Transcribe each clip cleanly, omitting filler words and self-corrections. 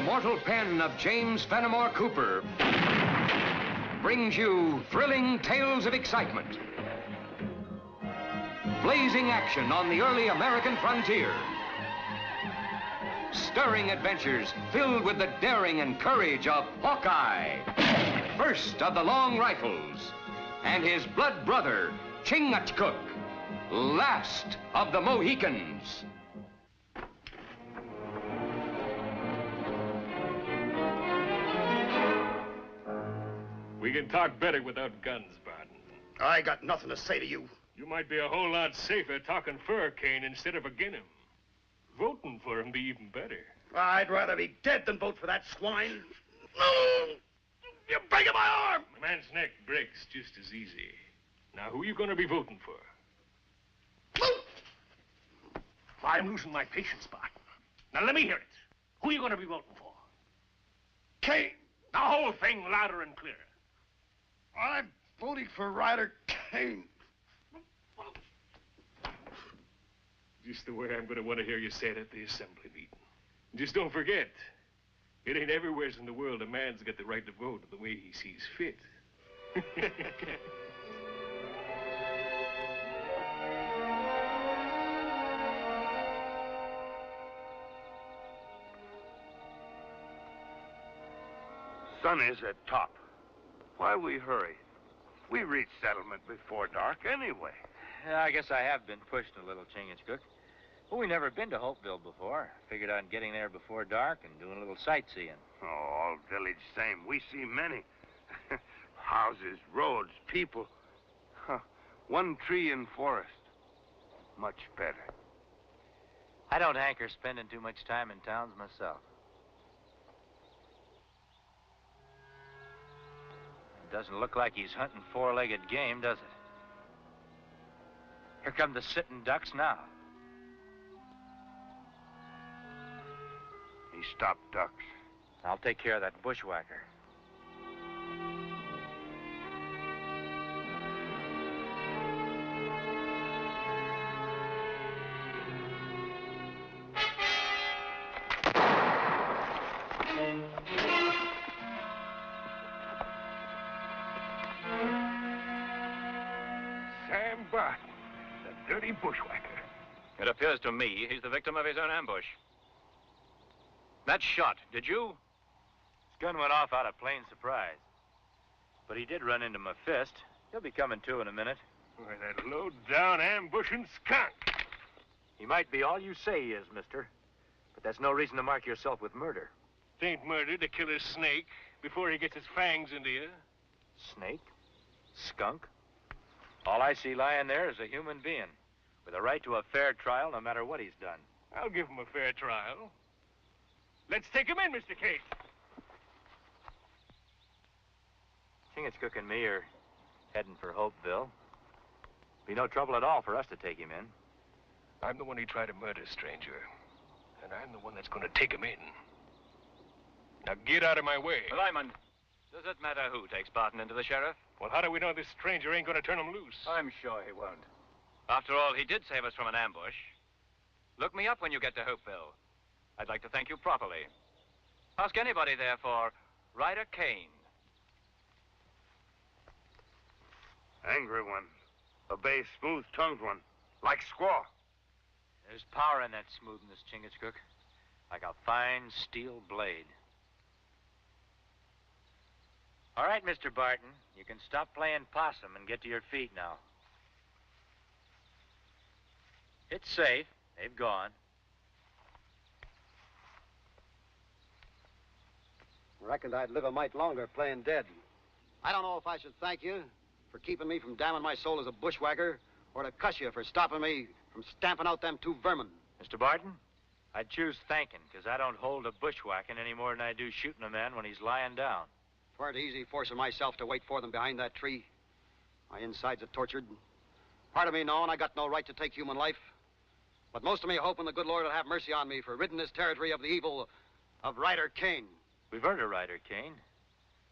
immortal pen of James Fenimore Cooper brings you thrilling tales of excitement, blazing action on the early American frontier, stirring adventures filled with the daring and courage of Hawkeye, first of the long rifles, and his blood brother, Chingachgook, last of the Mohicans. We can talk better without guns, Barton. I got nothing to say to you. You might be a whole lot safer talking for a cane instead of against him. Voting for him be even better. I'd rather be dead than vote for that swine. No! You're breaking my arm! A man's neck breaks just as easy. Now, who are you going to be voting for? I'm losing my patience, Barton. Now, let me hear it. Who are you going to be voting for? Kane. The whole thing louder and clearer. I'm voting for Ryder Kane. Just the way I'm going to want to hear you say it at the assembly meeting. Just don't forget, it ain't everywhere in the world a man's got the right to vote the way he sees fit. Sun is at top. Why we hurry? We reach settlement before dark anyway. Yeah, I guess I have been pushed a little, Chingachgook. Well, we never been to Hopeville before. Figured on getting there before dark and doing a little sightseeing. Oh, all village same. We see many. Houses, roads, people. Huh. One tree and forest. Much better. I don't hanker spending too much time in towns myself. It doesn't look like he's hunting four-legged game, does it? Here come the sitting ducks now. He stopped ducks. I'll take care of that bushwhacker. Sam Barton, the dirty bushwhacker. It appears to me he's the victim of his own ambush. That shot, did you? His gun went off out of plain surprise. But he did run into my fist. He'll be coming to in a minute. Why, that low-down ambushing skunk. He might be all you say he is, mister. But that's no reason to mark yourself with murder. It ain't murder to kill a snake before he gets his fangs into you. Snake? Skunk? All I see lying there is a human being with a right to a fair trial no matter what he's done. I'll give him a fair trial. Let's take him in, Mr. Cate. Chingachgook and me are heading for Hopeville. Be no trouble at all for us to take him in. I'm the one he tried to murder, stranger. And I'm the one that's going to take him in. Now get out of my way. Lyman, does it matter who takes Barton into the sheriff? Well, how do we know this stranger ain't going to turn him loose? I'm sure he won't. After all, he did save us from an ambush. Look me up when you get to Hopeville. I'd like to thank you properly. Ask anybody there for Ryder Kane. Angry one. A bay, smooth-tongued one. Like squaw. There's power in that smoothness, Chingachgook. Like a fine steel blade. All right, Mr. Barton. You can stop playing possum and get to your feet now. It's safe. They've gone. Reckoned I'd live a mite longer playing dead. I don't know if I should thank you for keeping me from damning my soul as a bushwhacker or to cuss you for stopping me from stamping out them two vermin. Mr. Barton, I'd choose thanking, because I don't hold a bushwhacking any more than I do shooting a man when he's lying down. It weren't easy forcing myself to wait for them behind that tree. My insides are tortured. Part of me knowing I got no right to take human life. But most of me hoping the good Lord will have mercy on me for ridding this territory of the evil of Ryder Kane. We've heard of Ryder Kane.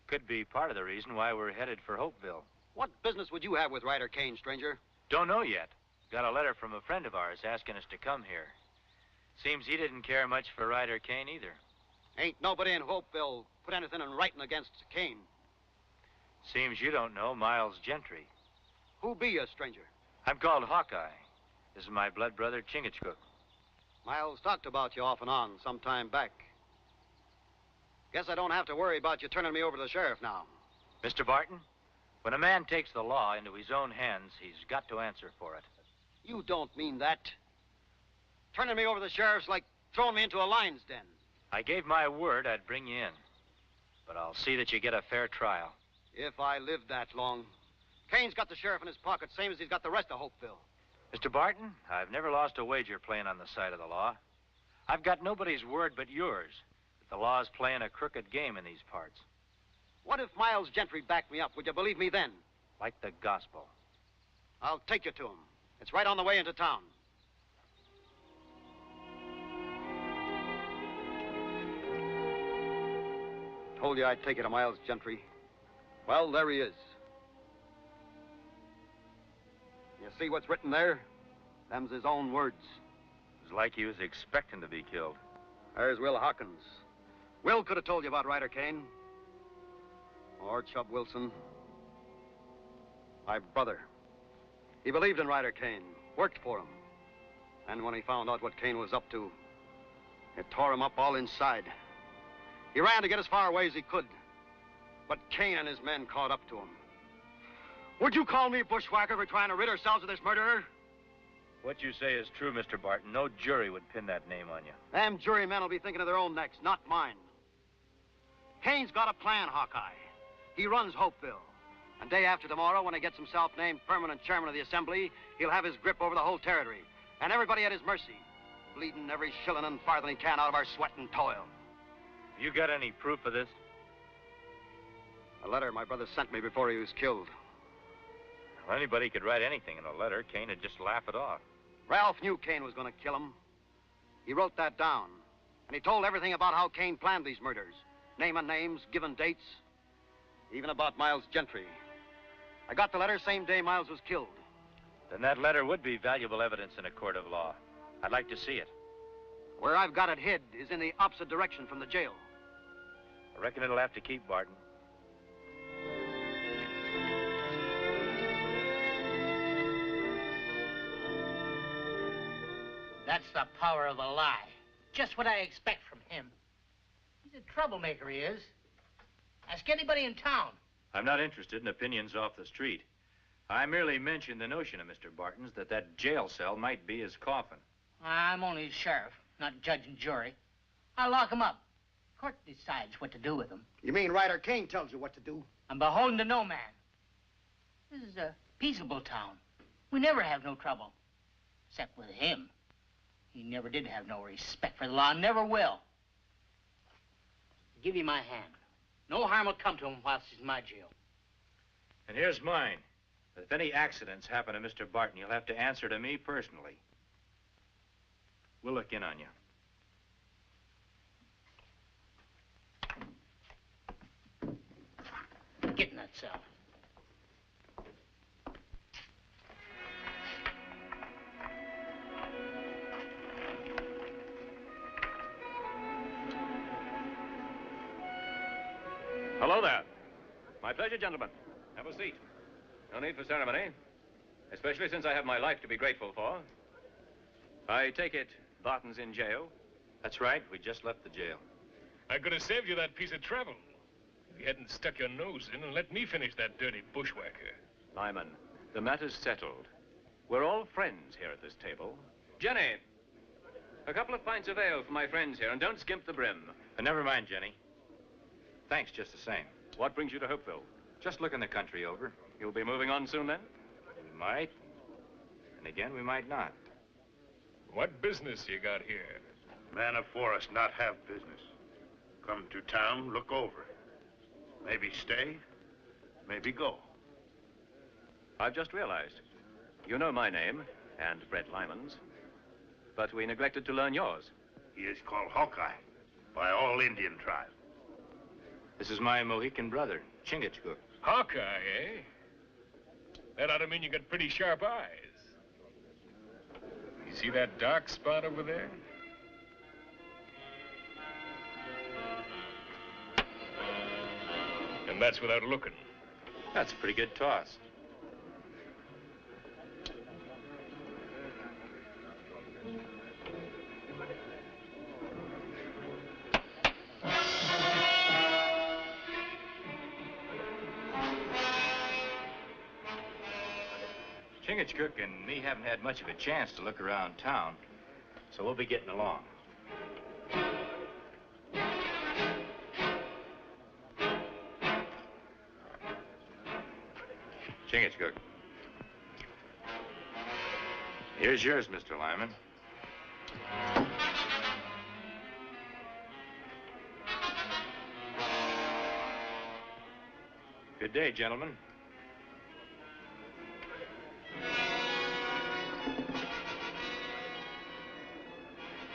Could be part of the reason why we're headed for Hopeville. What business would you have with Ryder Kane, stranger? Don't know yet. Got a letter from a friend of ours asking us to come here. Seems he didn't care much for Ryder Kane either. Ain't nobody in Hopeville put anything in writing against Kane. Seems you don't know Miles Gentry. Who be you, stranger? I'm called Hawkeye. This is my blood brother, Chingachgook. Miles talked about you off and on some time back. Guess I don't have to worry about you turning me over to the sheriff now. Mr. Barton, when a man takes the law into his own hands, he's got to answer for it. You don't mean that. Turning me over to the sheriff's like throwing me into a lion's den. I gave my word I'd bring you in. But I'll see that you get a fair trial. If I live that long. Kane's got the sheriff in his pocket, same as he's got the rest of Hopeville. Mr. Barton, I've never lost a wager playing on the side of the law. I've got nobody's word but yours that the law's playing a crooked game in these parts. What if Miles Gentry backed me up? Would you believe me then? Like the gospel. I'll take you to him. It's right on the way into town. Told you I'd take you to Miles Gentry. Well, there he is. You see what's written there? Them's his own words. It was like he was expecting to be killed. There's Will Hawkins. Will could have told you about Ryder Kane. Or Chub Wilson. My brother. He believed in Ryder Kane. Worked for him. And when he found out what Kane was up to, it tore him up all inside. He ran to get as far away as he could. But Kane and his men caught up to him. Would you call me bushwhacker for trying to rid ourselves of this murderer? What you say is true, Mr. Barton. No jury would pin that name on you. Them jurymen will be thinking of their own necks, not mine. Kane's got a plan, Hawkeye. He runs Hopeville. And day after tomorrow, when he gets himself named permanent chairman of the Assembly, he'll have his grip over the whole territory. And everybody at his mercy. Bleeding every shilling and farthing he can out of our sweat and toil. You got any proof of this? A letter my brother sent me before he was killed. Well, anybody could write anything in a letter. Kane would just laugh it off. Ralph knew Kane was going to kill him. He wrote that down. And he told everything about how Kane planned these murders. Naming names, giving dates. Even about Miles Gentry. I got the letter same day Miles was killed. Then that letter would be valuable evidence in a court of law. I'd like to see it. Where I've got it hid is in the opposite direction from the jail. I reckon it'll have to keep, Barton. That's the power of a lie. Just what I expect from him. He's a troublemaker, he is. Ask anybody in town. I'm not interested in opinions off the street. I merely mentioned the notion of Mr. Barton's that jail cell might be his coffin. I'm only the sheriff, not judge and jury. I'll lock him up. Court decides what to do with him. You mean Ryder Kane tells you what to do? I'm beholden to no man. This is a peaceable town. We never have no trouble. Except with him. He never did have no respect for the law, never will. I'll give you my hand. No harm will come to him whilst he's in my jail. And here's mine. If any accidents happen to Mr. Barton, you'll have to answer to me personally. We'll look in on you. Get in that cell. Hello there. My pleasure, gentlemen. Have a seat. No need for ceremony, especially since I have my life to be grateful for. I take it Barton's in jail? That's right. We just left the jail. I could have saved you that piece of travel if you hadn't stuck your nose in and let me finish that dirty bushwhacker. Lyman, the matter's settled. We're all friends here at this table. Jenny, a couple of pints of ale for my friends here, and don't skimp the brim. Never mind, Jenny. Thanks just the same. What brings you to Hopeville? Just looking the country over. You'll be moving on soon, then? We might. And again, we might not. What business you got here? Man of forest not have business. Come to town, look over. Maybe stay, maybe go. I've just realized. You know my name, and Brett Lyman's. But we neglected to learn yours. He is called Hawkeye, by all Indian tribe. This is my Mohican brother, Chingachgook. Hawkeye, eh? That ought to mean you got pretty sharp eyes. You see that dark spot over there? And that's without looking. That's a pretty good toss. Chingachgook and me haven't had much of a chance to look around town, so we'll be getting along. Chingachgook. Here's yours, Mr. Lyman. Good day, gentlemen.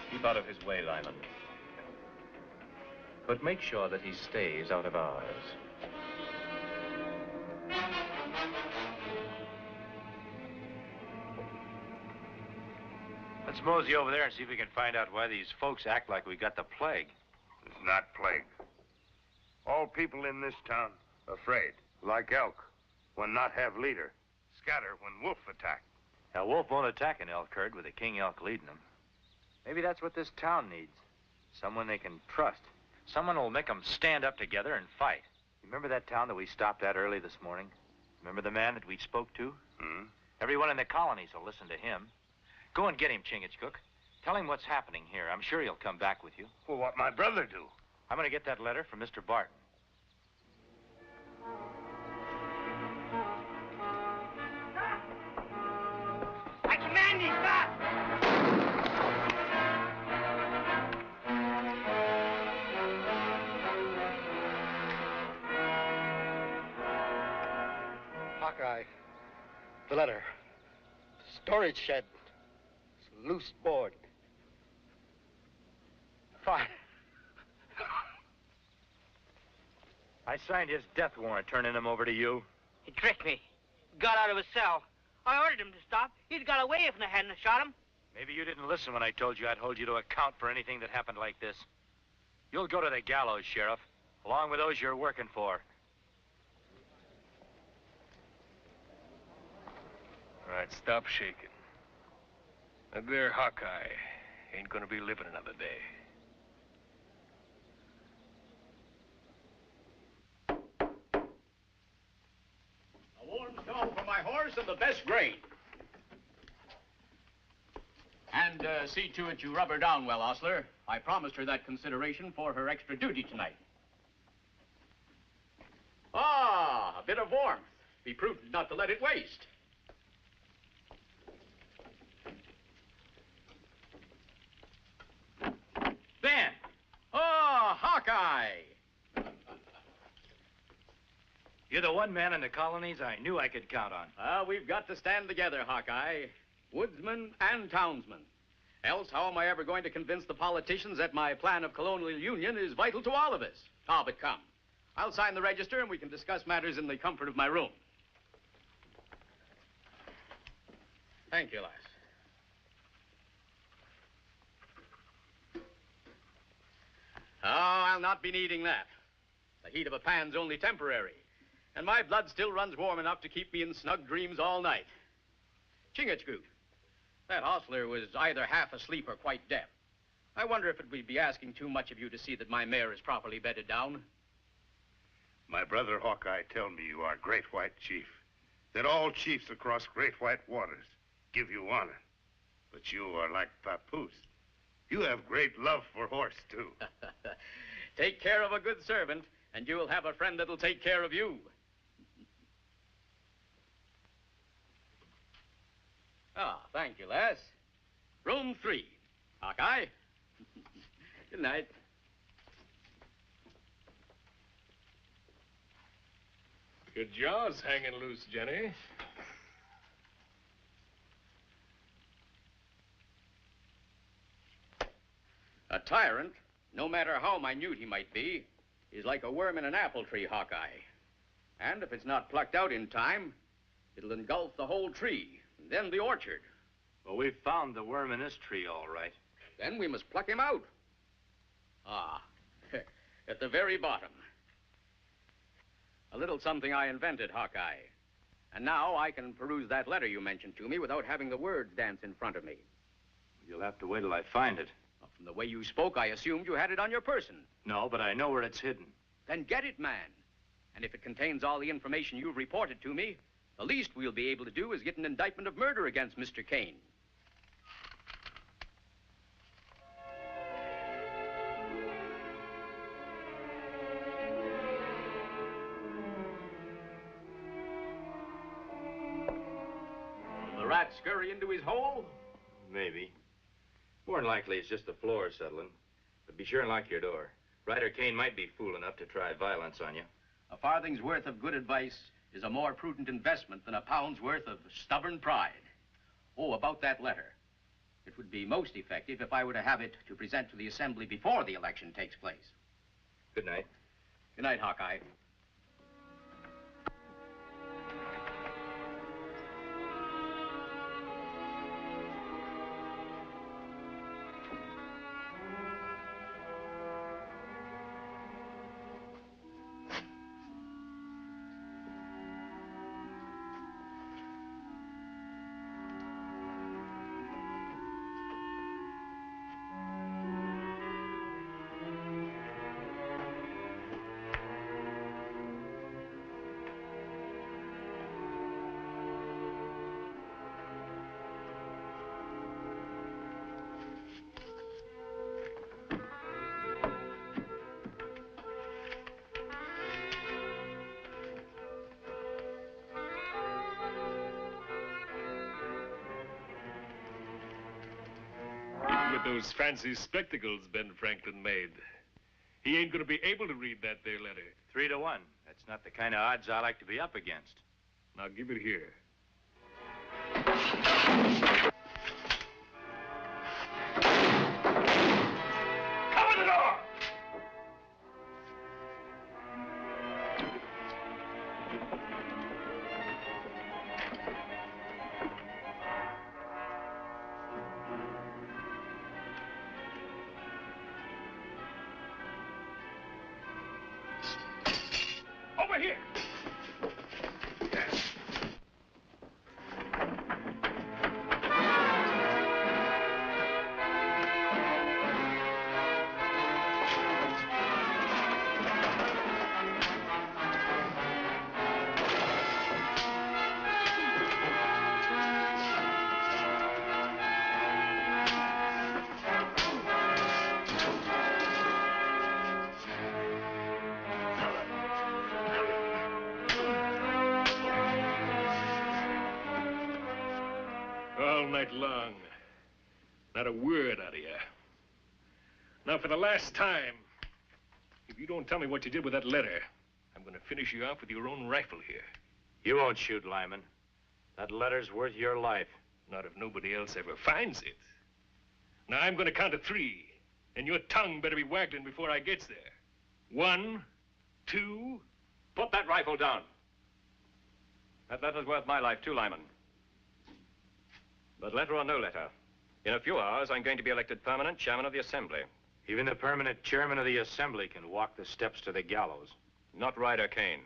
Keep out of his way, Lyman. But make sure that he stays out of ours. Let's mosey over there and see if we can find out why these folks act like we got the plague. It's not plague. All people in this town afraid, like elk, when not have leader. Scatter when wolf attack. A wolf won't attack an elk herd with a king elk leading them. Maybe that's what this town needs. Someone they can trust. Someone who'll make them stand up together and fight. Remember that town that we stopped at early this morning? Remember the man that we spoke to? Hmm? Everyone in the colonies will listen to him. Go and get him, Chingachgook. Tell him what's happening here. I'm sure he'll come back with you. Well, what my brother do? I'm going to get that letter from Mr. Barton. I command you, stop! Hawkeye, the letter. Storage shed. Loose board. Fine. I signed his death warrant turning him over to you. He tricked me. Got out of his cell. I ordered him to stop. He'd got away if I hadn't have shot him. Maybe you didn't listen when I told you I'd hold you to account for anything that happened like this. You'll go to the gallows, Sheriff, along with those you're working for. All right, stop shaking. That there Hawkeye ain't gonna be living another day. A warm stall for my horse and the best grain. And see to it you rub her down well, Ostler. I promised her that consideration for her extra duty tonight. Ah, a bit of warmth. Be prudent not to let it waste. Ben! Oh, Hawkeye! You're the one man in the colonies I knew I could count on. We've got to stand together, Hawkeye. Woodsman and townsman. Else, how am I ever going to convince the politicians that my plan of colonial union is vital to all of us? Ah, but come. I'll sign the register and we can discuss matters in the comfort of my room. Thank you, lass. Oh, I'll not be needing that. The heat of a pan's only temporary. And my blood still runs warm enough to keep me in snug dreams all night. Chingachgook, that hostler was either half asleep or quite deaf. I wonder if it would be asking too much of you to see that my mare is properly bedded down. My brother Hawkeye tell me you are great white chief. That all chiefs across great white waters give you honor. But you are like Papoose. You have great love for horse, too. Take care of a good servant, and you will have a friend that'll take care of you. Ah, thank you, lass. Room 3. Hawkeye. Good night. Your jaw's hanging loose, Jenny. A tyrant, no matter how minute he might be, is like a worm in an apple tree, Hawkeye. And if it's not plucked out in time, it'll engulf the whole tree, and then the orchard. Well, we've found the worm in this tree, all right. Then we must pluck him out. Ah, at the very bottom. A little something I invented, Hawkeye. And now I can peruse that letter you mentioned to me without having the words dance in front of me. You'll have to wait till I find it. Well, from the way you spoke, I assumed you had it on your person. No, but I know where it's hidden. Then get it, man. And if it contains all the information you've reported to me, the least we'll be able to do is get an indictment of murder against Mr. Kane. Will the rat scurry into his hole? Maybe. More than likely, it's just the floor settling. But be sure and lock your door. Ryder Kane might be fool enough to try violence on you. A farthing's worth of good advice is a more prudent investment than a pound's worth of stubborn pride. Oh, about that letter. It would be most effective if I were to have it to present to the Assembly before the election takes place. Good night. Good night, Hawkeye. With those fancy spectacles Ben Franklin made, he ain't gonna be able to read that there letter. 3 to 1. That's not the kind of odds I like to be up against. Now give it here. Cover the door! Over here! All night long. Not a word out of you. Now, for the last time, if you don't tell me what you did with that letter, I'm going to finish you off with your own rifle here. You won't shoot, Lyman. That letter's worth your life. Not if nobody else ever finds it. Now, I'm going to count to 3, and your tongue better be waggling before I gets there. 1, 2... Put that rifle down. That letter's worth my life, too, Lyman. But letter or no letter, in a few hours, I'm going to be elected permanent chairman of the Assembly. Even the permanent chairman of the Assembly can walk the steps to the gallows. Not Ryder Kane.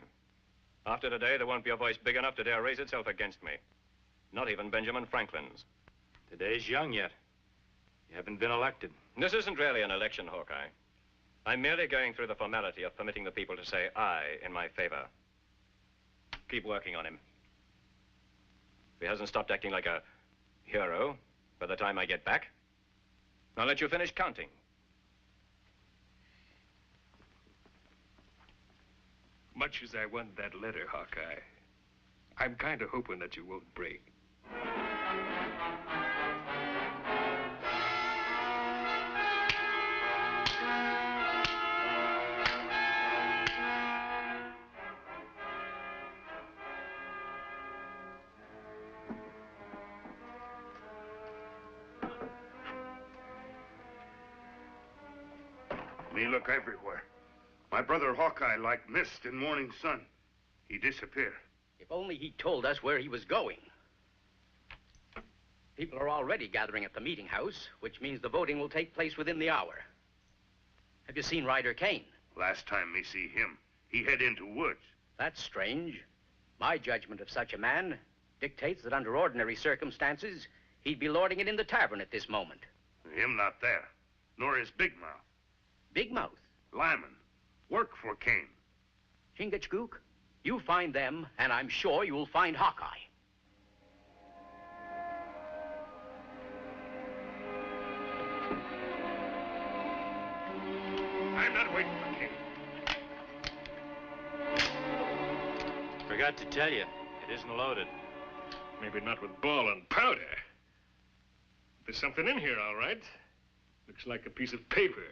After today, there won't be a voice big enough to dare raise itself against me. Not even Benjamin Franklin's. Today's young yet. You haven't been elected. This isn't really an election, Hawkeye. I'm merely going through the formality of permitting the people to say aye in my favor. Keep working on him. If he hasn't stopped acting like a hero by the time I get back, I'll let you finish counting. Much as I want that letter, Hawkeye, I'm kind of hoping that you won't break. Me look everywhere. My brother Hawkeye like mist in morning sun. He disappear. If only he told us where he was going. People are already gathering at the meeting house, which means the voting will take place within the hour. Have you seen Ryder Kane? Last time me see him, he head into woods. That's strange. My judgment of such a man dictates that under ordinary circumstances, he'd be lording it in the tavern at this moment. Him not there, nor his Big Mouth. Big Mouth? Lyman, work for Kane. Chingachgook, you find them, and I'm sure you'll find Hawkeye. I'm not waiting for Kane. Forgot to tell you, it isn't loaded. Maybe not with ball and powder. There's something in here, all right. Looks like a piece of paper.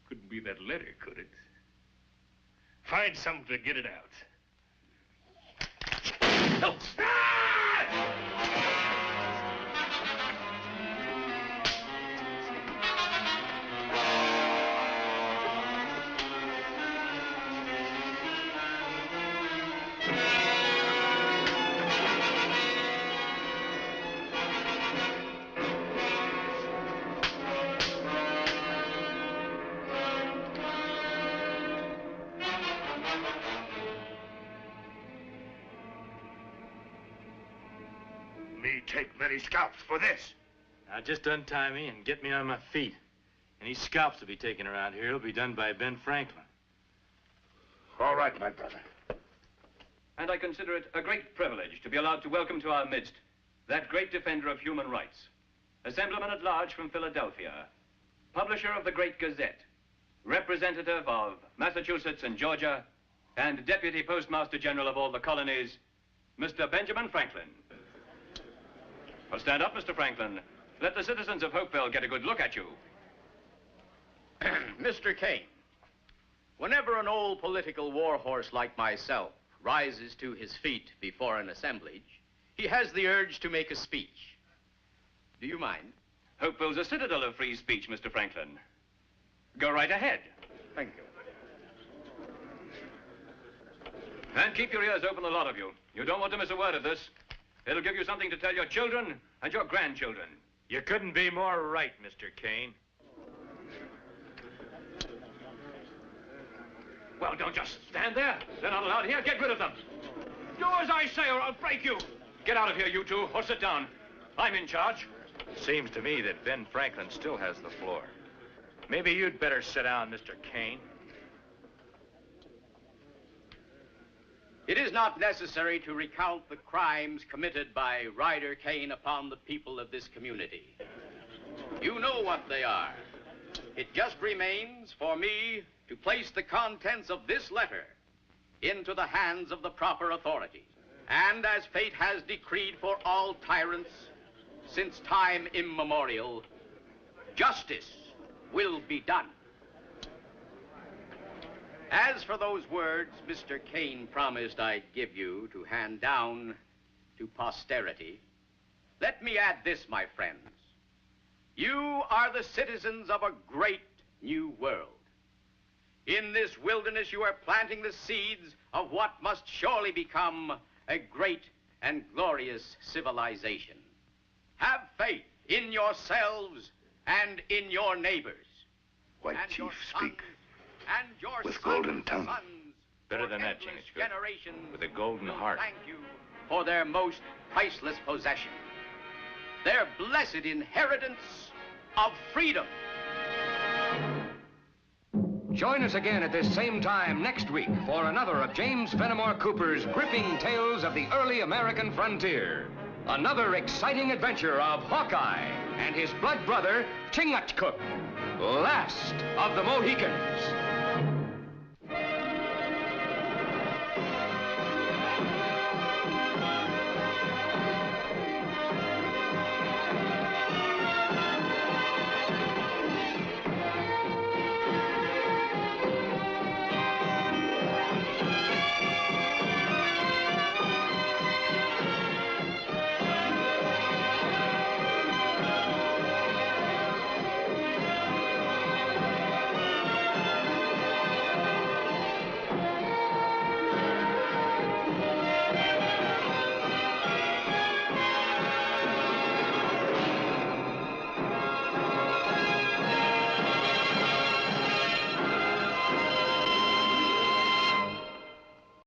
Couldn't be that letter, could it? Find something to get it out. No! Me take many scalps for this. Now just untie me and get me on my feet. Any scalps to be taken around here will be done by Ben Franklin. All right, my brother. And I consider it a great privilege to be allowed to welcome to our midst that great defender of human rights, Assemblyman at Large from Philadelphia, publisher of the Great Gazette, representative of Massachusetts and Georgia, and Deputy Postmaster General of all the colonies, Mr. Benjamin Franklin. Well, stand up, Mr. Franklin. Let the citizens of Hopeville get a good look at you. Mr. Kane, whenever an old political warhorse like myself rises to his feet before an assemblage, he has the urge to make a speech. Do you mind? Hopeville's a citadel of free speech, Mr. Franklin. Go right ahead. Thank you. And keep your ears open, the lot of you. You don't want to miss a word of this. It'll give you something to tell your children and your grandchildren. You couldn't be more right, Mr. Kane. Well, don't just stand there. They're not allowed here. Get rid of them. Do as I say or I'll break you. Get out of here, you two, or sit down. I'm in charge. Seems to me that Ben Franklin still has the floor. Maybe you'd better sit down, Mr. Kane. It is not necessary to recount the crimes committed by Ryder Kane upon the people of this community. You know what they are. It just remains for me to place the contents of this letter into the hands of the proper authorities. And as fate has decreed for all tyrants since time immemorial, justice will be done. As for those words Mr. Kane promised I'd give you to hand down to posterity, let me add this, my friends. You are the citizens of a great new world. In this wilderness, you are planting the seeds of what must surely become a great and glorious civilization. Have faith in yourselves and in your neighbors. White and chief, your speak. sons and your with sons' golden tongue. sons Better than for that, endless Chingachgook. generations With a golden will heart. Thank you for their most priceless possession, their blessed inheritance of freedom. Join us again at this same time next week for another of James Fenimore Cooper's gripping tales of the early American frontier. Another exciting adventure of Hawkeye and his blood brother, Chingachgook, last of the Mohicans.